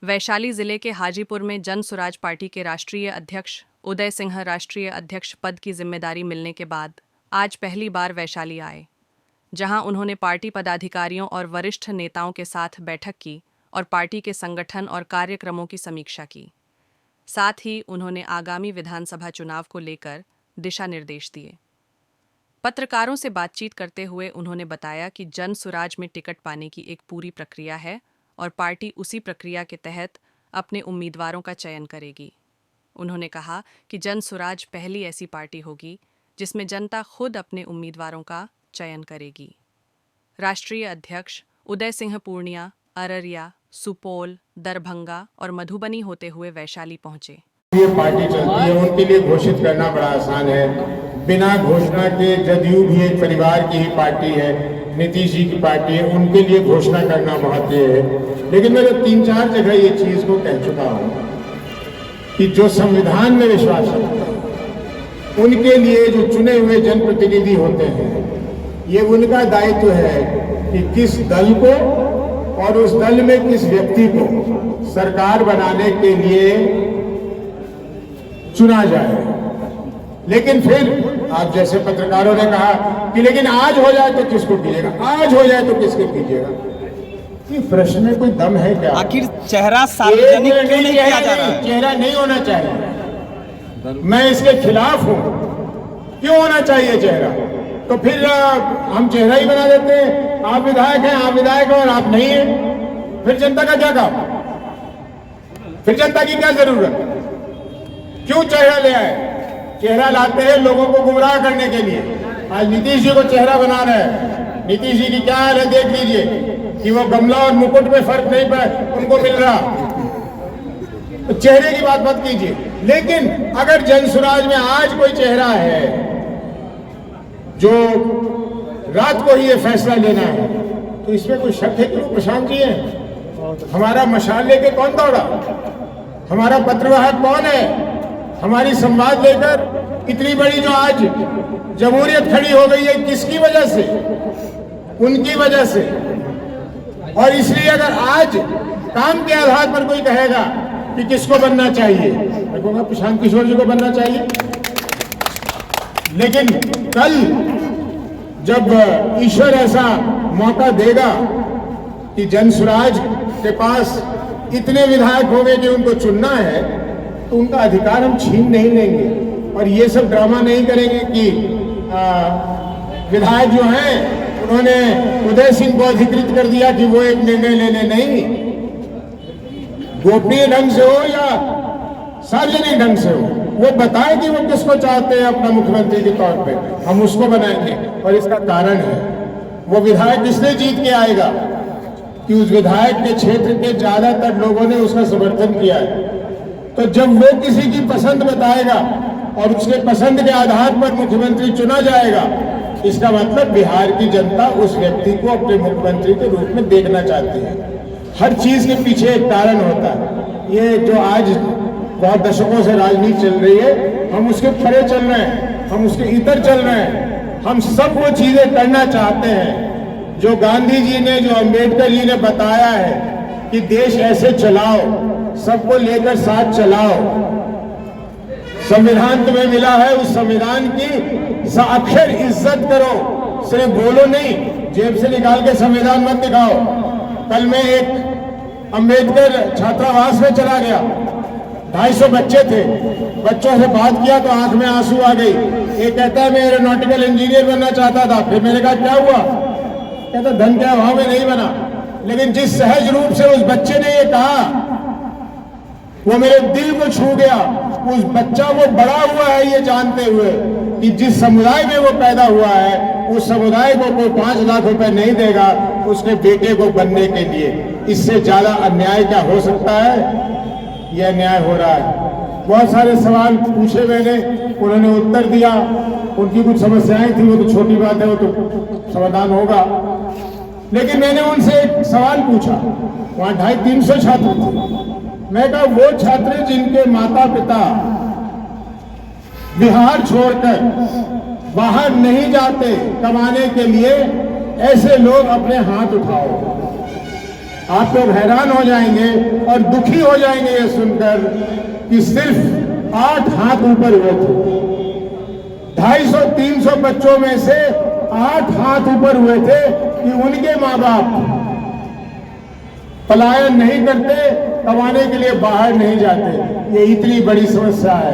वैशाली जिले के हाजीपुर में जन सुराज पार्टी के राष्ट्रीय अध्यक्ष उदय सिंह राष्ट्रीय अध्यक्ष पद की जिम्मेदारी मिलने के बाद आज पहली बार वैशाली आए, जहां उन्होंने पार्टी पदाधिकारियों और वरिष्ठ नेताओं के साथ बैठक की और पार्टी के संगठन और कार्यक्रमों की समीक्षा की। साथ ही उन्होंने आगामी विधानसभा चुनाव को लेकर दिशा निर्देश दिए। पत्रकारों से बातचीत करते हुए उन्होंने बताया कि जन सुराज में टिकट पाने की एक पूरी प्रक्रिया है और पार्टी उसी प्रक्रिया के तहत अपने उम्मीदवारों का चयन करेगी। उन्होंने कहा कि जन सुराज पहली ऐसी पार्टी होगी जिसमें जनता खुद अपने उम्मीदवारों का चयन करेगी। राष्ट्रीय अध्यक्ष उदय सिंह पूर्णिया, अररिया, सुपौल, दरभंगा और मधुबनी होते हुए वैशाली पहुंचे। ये पार्टी चलती है, उनके लिए घोषित करना बड़ा आसान है। बिना घोषणा के जदयू भी एक परिवार की ही पार्टी है, नीतीश जी की पार्टी है, उनके लिए घोषणा करना महत्व है। लेकिन मैं 3-4 जगह ये चीज को कह चुका हूं कि जो संविधान में विश्वास रखते हैं उनके लिए जो चुने हुए जनप्रतिनिधि होते हैं, ये उनका दायित्व है कि किस दल को और उस दल में किस व्यक्ति को सरकार बनाने के लिए चुना जाए। लेकिन फिर आप जैसे पत्रकारों ने कहा कि लेकिन आज हो जाए तो किसको कीजिएगा, आज हो जाए तो किसको कीजिएगा। ये प्रश्न में कोई दम है क्या? आखिर चेहरा सार्वजनिक क्यों नहीं किया जा रहा है? चेहरा नहीं होना चाहिए, मैं इसके खिलाफ हूं। क्यों होना चाहिए चेहरा? तो फिर हम चेहरा ही बना देते हैं। आप विधायक हैं, आप विधायक हैं और आप नहीं हैं, फिर जनता का क्या काम? फिर जनता की क्या जरूरत? क्यों चेहरा ले आए? चेहरा लाते हैं लोगों को गुमराह करने के लिए। आज नीतीश जी को चेहरा बना रहे हैं। नीतीश जी की क्या हाल है देख लीजिए कि वो गमला और मुकुट में फर्क नहीं पर उनको मिल रहा। तो चेहरे की बात मत कीजिए। लेकिन अगर जन सुराज में आज कोई चेहरा है जो रात को ही ये फैसला लेना है, तो इसमें कोई शक है कि वो प्रशांत जी हैं? हमारा मशाल लेके कौन दौड़ा? हमारा पत्रवाहक कौन है? हमारी संवाद लेकर इतनी बड़ी जो आज जमहूरियत खड़ी हो गई है, किसकी वजह से? उनकी वजह से। और इसलिए अगर आज काम के आधार पर कोई कहेगा कि किसको बनना चाहिए, मैं कहूँगा प्रशांत किशोर जी को बनना चाहिए। लेकिन कल जब ईश्वर ऐसा मौका देगा कि जन सुराज के पास इतने विधायक हो गए कि उनको चुनना है, तो उनका अधिकार हम छीन नहीं लेंगे। और ये सब ड्रामा नहीं करेंगे कि विधायक जो हैं उन्होंने उदय सिंह को अधिकृत कर दिया कि वो एक निर्णय लेने। नहीं, गोपनीय ढंग से हो या सार्वजनिक ढंग से हो, वो बताए कि वो किसको चाहते हैं अपना मुख्यमंत्री के तौर पे, हम उसको बनाएंगे। और इसका कारण है वो विधायक इसलिए जीत के आएगा कि उस विधायक के क्षेत्र के ज्यादातर लोगों ने उसका समर्थन किया है। तो जब वो किसी की पसंद बताएगा और उसके पसंद के आधार पर मुख्यमंत्री चुना जाएगा, इसका मतलब बिहार की जनता उस व्यक्ति को अपने मुख्यमंत्री के रूप में देखना चाहती है। हर चीज के पीछे एक कारण होता है। ये जो आज बहुत दशकों से राजनीति चल रही है, हम उसके परे चल रहे हैं, हम उसके इतर चल रहे हैं। हम सब वो चीजें करना चाहते हैं जो गांधी जी ने, जो अम्बेडकर जी ने बताया है कि देश ऐसे चलाओ, सबको लेकर साथ चलाओ। संविधान तुम्हें मिला है, उस संविधान की साक्षर इज्जत करो। सिर्फ बोलो नहीं, जेब से निकाल के संविधान मत दिखाओ। कल मैं एक अम्बेडकर छात्रावास में चला गया, 250 बच्चे थे। बच्चों से बात किया तो आंख में आंसू आ गई। एक कहता है मैं एरोनॉटिकल इंजीनियर बनना चाहता था। फिर मैंने कहा क्या हुआ? कहता धन के अभाव में नहीं बना। लेकिन जिस सहज रूप से उस बच्चे ने ये कहा, वो मेरे दिल को छू गया। उस बच्चा वो बड़ा हुआ है ये जानते हुए कि जिस समुदाय में वो पैदा हुआ है, उस समुदाय को कोई 5 लाख रुपए नहीं देगा उसके बेटे को बनने के लिए। इससे ज्यादा अन्याय क्या हो सकता है? यह अन्याय हो रहा है। बहुत सारे सवाल पूछे मैंने, उन्होंने उत्तर दिया। उनकी कुछ समस्याएं थी, वो तो छोटी बात है, वो तो समाधान होगा। लेकिन मैंने उनसे एक सवाल पूछा, वहां 250-300 छात्र थे। मैं कहा वो छात्र जिनके माता पिता बिहार छोड़कर बाहर नहीं जाते कमाने के लिए, ऐसे लोग अपने हाथ उठाओ। आप लोग हैरान हो जाएंगे और दुखी हो जाएंगे ये सुनकर कि सिर्फ 8 हाथ ऊपर हुए थे। 250-300 बच्चों में से 8 हाथ ऊपर हुए थे कि उनके माँ बाप पलायन नहीं करते, कमाने के लिए बाहर नहीं जाते। ये इतनी बड़ी समस्या है।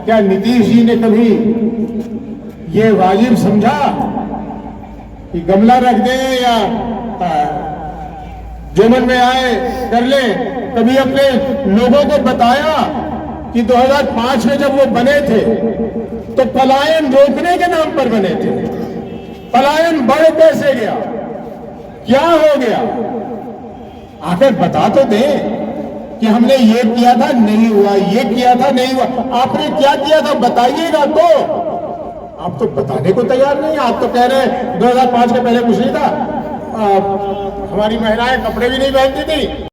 क्या नीतीश जी ने कभी ये वाजिब समझा कि गमला रख दें या जो मन में आए कर ले? कभी अपने लोगों को बताया कि 2005 में जब वो बने थे तो पलायन रोकने के नाम पर बने थे, पलायन बढ़ कैसे गया, क्या हो गया? आखिर बता तो दे कि हमने ये किया था नहीं हुआ, ये किया था नहीं हुआ। आपने क्या किया था बताइएगा तो। आप तो बताने को तैयार नहीं। आप तो कह रहे हैं 2005 के पहले कुछ नहीं था, हमारी महिलाएं कपड़े भी नहीं पहनती थी।